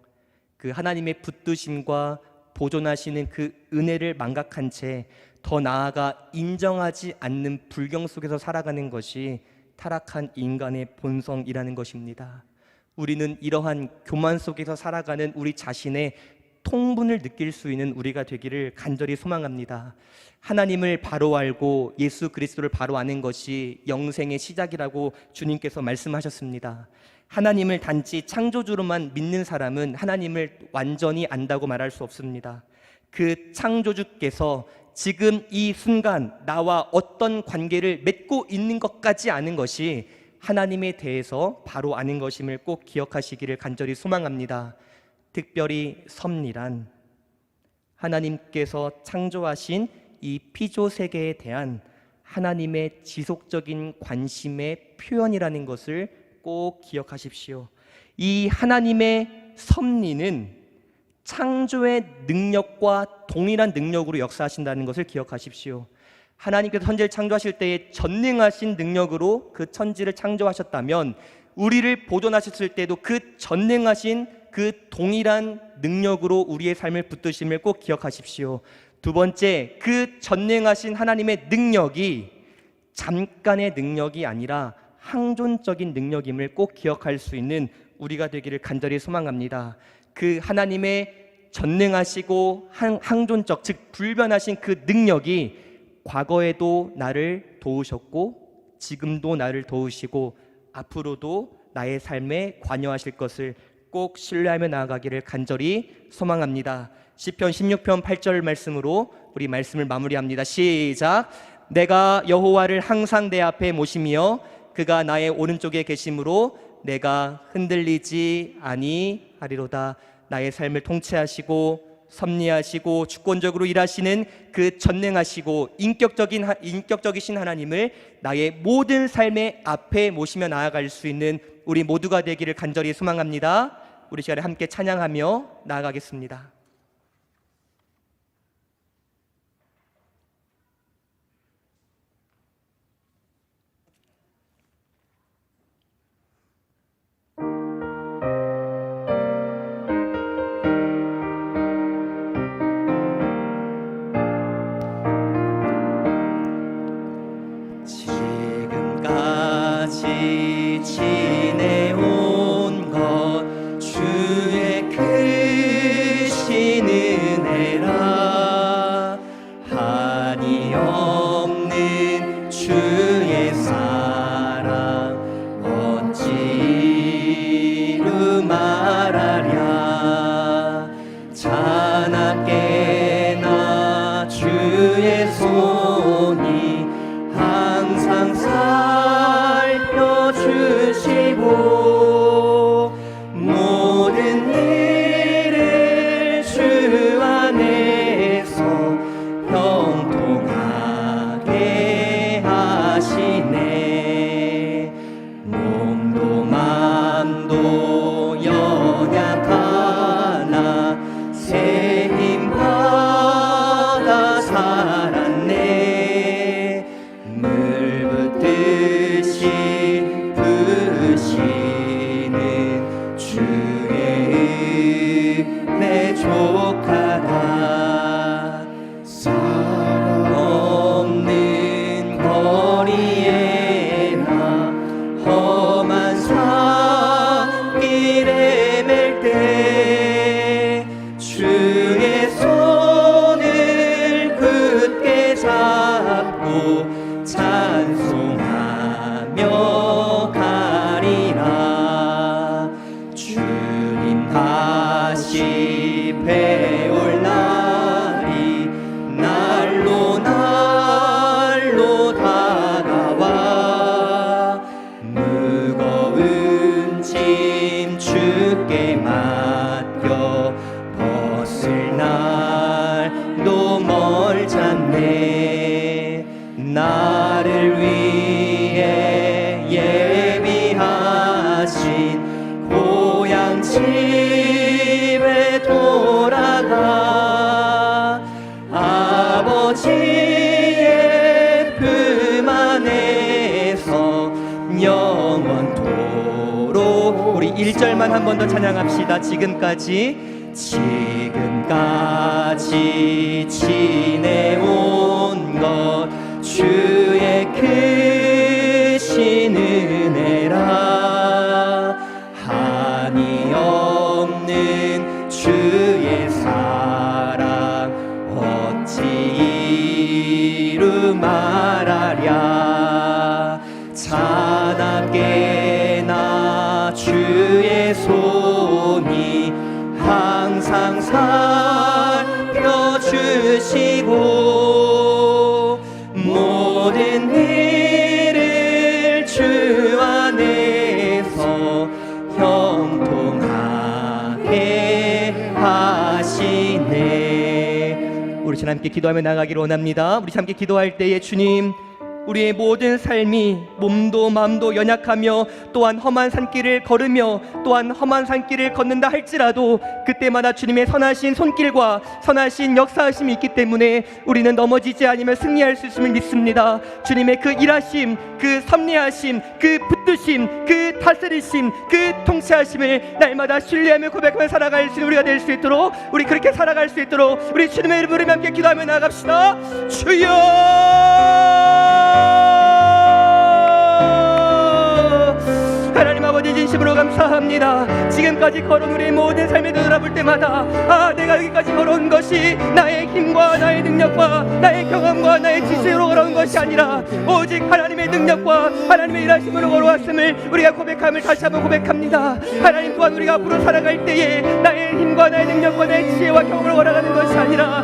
Speaker 1: 그 하나님의 붙드심과 보존하시는 그 은혜를 망각한 채 더 나아가 인정하지 않는 불경 속에서 살아가는 것이 타락한 인간의 본성이라는 것입니다. 우리는 이러한 교만 속에서 살아가는 우리 자신의 통분을 느낄 수 있는 우리가 되기를 간절히 소망합니다. 하나님을 바로 알고 예수 그리스도를 바로 아는 것이 영생의 시작이라고 주님께서 말씀하셨습니다. 하나님을 단지 창조주로만 믿는 사람은 하나님을 완전히 안다고 말할 수 없습니다. 그 창조주께서 지금 이 순간 나와 어떤 관계를 맺고 있는 것까지 아는 것이 하나님에 대해서 바로 아는 것임을 꼭 기억하시기를 간절히 소망합니다. 특별히 섭리란 하나님께서 창조하신 이 피조 세계에 대한 하나님의 지속적인 관심의 표현이라는 것을 꼭 기억하십시오. 이 하나님의 섭리는 창조의 능력과 동일한 능력으로 역사하신다는 것을 기억하십시오. 하나님께서 천지를 창조하실 때에 전능하신 능력으로 그 천지를 창조하셨다면 우리를 보존하셨을 때도 그 전능하신 그 동일한 능력으로 우리의 삶을 붙드심을 꼭 기억하십시오. 두 번째, 그 전능하신 하나님의 능력이 잠깐의 능력이 아니라 항존적인 능력임을 꼭 기억할 수 있는 우리가 되기를 간절히 소망합니다. 그 하나님의 전능하시고 항존적, 즉 불변하신 그 능력이 과거에도 나를 도우셨고 지금도 나를 도우시고 앞으로도 나의 삶에 관여하실 것을 꼭 신뢰하며 나아가기를 간절히 소망합니다. 시편 16편 8절 말씀으로 우리 말씀을 마무리합니다. 시작. 내가 여호와를 항상 내 앞에 모시며 그가 나의 오른쪽에 계심으로 내가 흔들리지 아니하리로다. 나의 삶을 통치하시고 섭리하시고 주권적으로 일하시는 그 전능하시고 인격적이신 하나님을 나의 모든 삶의 앞에 모시며 나아갈 수 있는 우리 모두가 되기를 간절히 소망합니다. 우리 시간에 함께 찬양하며 나아가겠습니다. 지금까지 지내온 것 주의 크신 우리 1절만 한 번 더 찬양합시다. 지금까지 지내온 것 주의 크신 은혜라. 한이 없는 주의 사랑 어찌 이루 말하랴. 자나깨나 주의 손이 항상 살펴주시고 모든 일을 주 안에서 형통하게 하시네. 우리 함께 기도하며 나가기를 원합니다. 우리 함께 기도할 때에 주님, 우리의 모든 삶이 몸도 마음도 연약하며 또한 험한 산길을 걸으며 또한 험한 산길을 걷는다 할지라도 그때마다 주님의 선하신 손길과 선하신 역사하심이 있기 때문에 우리는 넘어지지 않으며 승리할 수 있음을 믿습니다. 주님의 그 일하심, 그 섭리하심, 그 붙드심, 그 다스리심, 그 통치하심을 날마다 신뢰하며 고백하며 살아갈 수 있는 우리가 될 수 있도록, 우리 그렇게 살아갈 수 있도록 우리 주님의 이름으로 함께 기도하며 나아갑시다. 주여! 하나님 아버지, 진심으로 감사합니다. 지금까지 걸어온 우리의 모든 삶에 돌아볼 때마다 내가 여기까지 걸어온 것이 나의 힘과 나의 능력과 나의 경험과 나의 지식으로 걸어온 것이 아니라 오직 하나님의 능력과 하나님의 일하심으로 걸어왔음을 우리가 고백함을 다시 한번 고백합니다. 하나님 또한 우리가 앞으로 살아갈 때에 나의 힘과 나의 능력과 나의 지혜와 경험으로 걸어가는 것이 아니라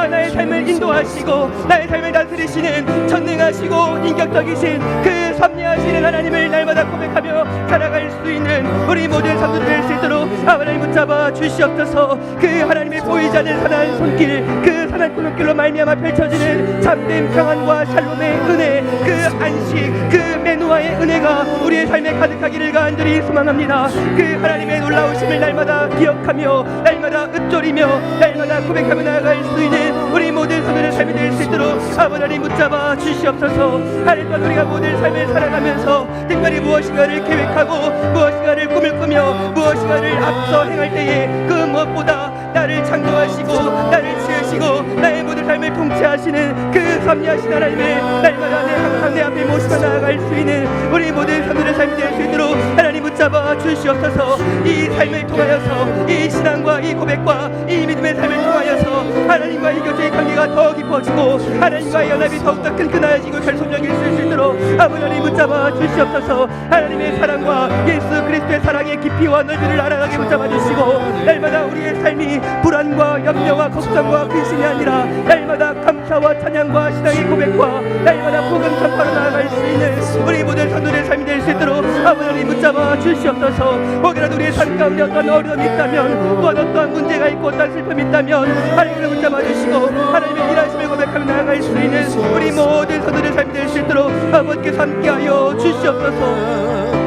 Speaker 1: 나의 삶을 인도하시고 나의 삶을 다스리시는 전능하시고 인격적이신 그 섭리하시는 하나님을 날마다 고백하며 살아갈 수 있는 우리 모든 성도들 될 수 있도록 하나님 붙잡아 주시옵소서. 그 하나님의 보이지 않는 선한 손길, 그 선한 손길로 말미암아 펼쳐지는 참된 평안과 샬롬의 은혜, 그 안식, 그 메누아의 은혜가 우리의 삶에 가득하기를 간절히 소망합니다. 그 하나님의 놀라우심을 날마다 기억하며 날마다 읊조리며 날마다 고백하며 나아갈 수 있는 우리 모든 성도들의 삶이 될 수 있도록 하나님 붙잡아 주시옵소서. 하나님 또한 우리가 모든 삶을 살아가면서 특별히 무엇인가를 계획하고 무엇인가를 꿈을 꾸며 무엇인가를 앞서 행할 때에 그 무엇보다 나를 창조하시고 나를 지으시고 나의 모든 삶을 통치하시는 그 섭리하신 하나님을 날마다 항상 내 앞에 모시고 나아갈 수 있는 우리 모든 성도들의 삶이 될 수 있도록 하나님 붙잡아 주시옵소서. 이 삶을 통하여서 이 신앙과 이 고백과 이 믿음의 삶을 통하여서 하나님과의 교제의 관계가 더 깊어지고 하나님과의 연합이 더욱더 끈끈해지고 결속력이 있을 수 있도록 하나님 붙잡아 주시옵소서. 하나님의 사랑과 예수 그리스도의 사랑의 깊이와 넓이를 알아가게 붙잡아 주시고 날마다 우리의 삶이 불안과 염려와 걱정과 근심이 아니라 날마다 감사와 찬양과 신앙의 고백과 날마다 복음 전파로 나아갈 수 있는 우리 모든 성도들의 삶이 될 수 있도록 하나님 붙잡아 주시옵소서. 혹여라도 우리의 삶 가운데 어떤 어려움이 있다면 또한 어떠한 문제가 있고 어떤 슬픔이 있다면 하나님을 붙잡아 주시고 하나님의 일하심을 고백하며 나아갈 수 있는 우리 모든 성도들의 삶이 될 수 있도록 아버지께서 함께하여 주시옵소서.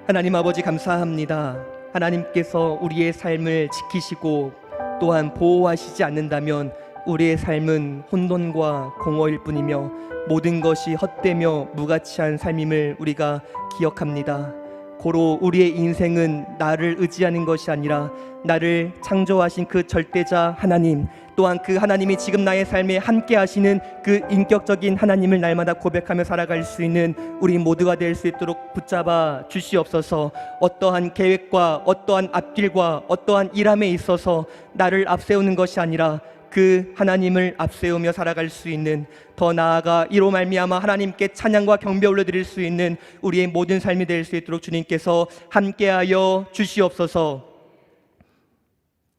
Speaker 1: 하나님 아버지 감사합니다. 하나님께서 우리의 삶을 지키시고 또한 보호하시지 않는다면 우리의 삶은 혼돈과 공허일 뿐이며 모든 것이 헛되며 무가치한 삶임을 우리가 기억합니다. 고로 우리의 인생은 나를 의지하는 것이 아니라 나를 창조하신 그 절대자 하나님, 또한 그 하나님이 지금 나의 삶에 함께 하시는 그 인격적인 하나님을 날마다 고백하며 살아갈 수 있는 우리 모두가 될 수 있도록 붙잡아 주시옵소서. 어떠한 계획과 어떠한 앞길과 어떠한 일함에 있어서 나를 앞세우는 것이 아니라 그 하나님을 앞세우며 살아갈 수 있는, 더 나아가 이로 말미암아 하나님께 찬양과 경배 올려드릴 수 있는 우리의 모든 삶이 될 수 있도록 주님께서 함께하여 주시옵소서.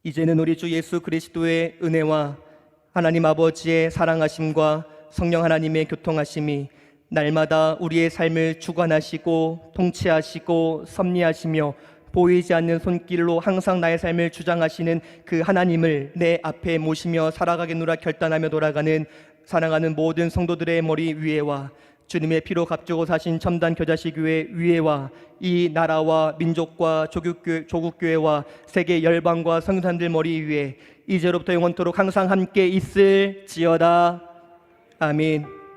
Speaker 1: 이제는 우리 주 예수 그리스도의 은혜와 하나님 아버지의 사랑하심과 성령 하나님의 교통하심이 날마다 우리의 삶을 주관하시고 통치하시고 섭리하시며 보이지 않는 손길로 항상 나의 삶을 주장하시는 그 하나님을 내 앞에 모시며 살아가겠노라 결단하며 돌아가는 사랑하는 모든 성도들의 머리 위에와 주님의 피로 값주고 사신 첨단 겨자씨교회 위에와 이 나라와 민족과 조국교회와 세계 열방과 성도들 머리 위에 이제로부터 영원토록 항상 함께 있을지어다. 아멘.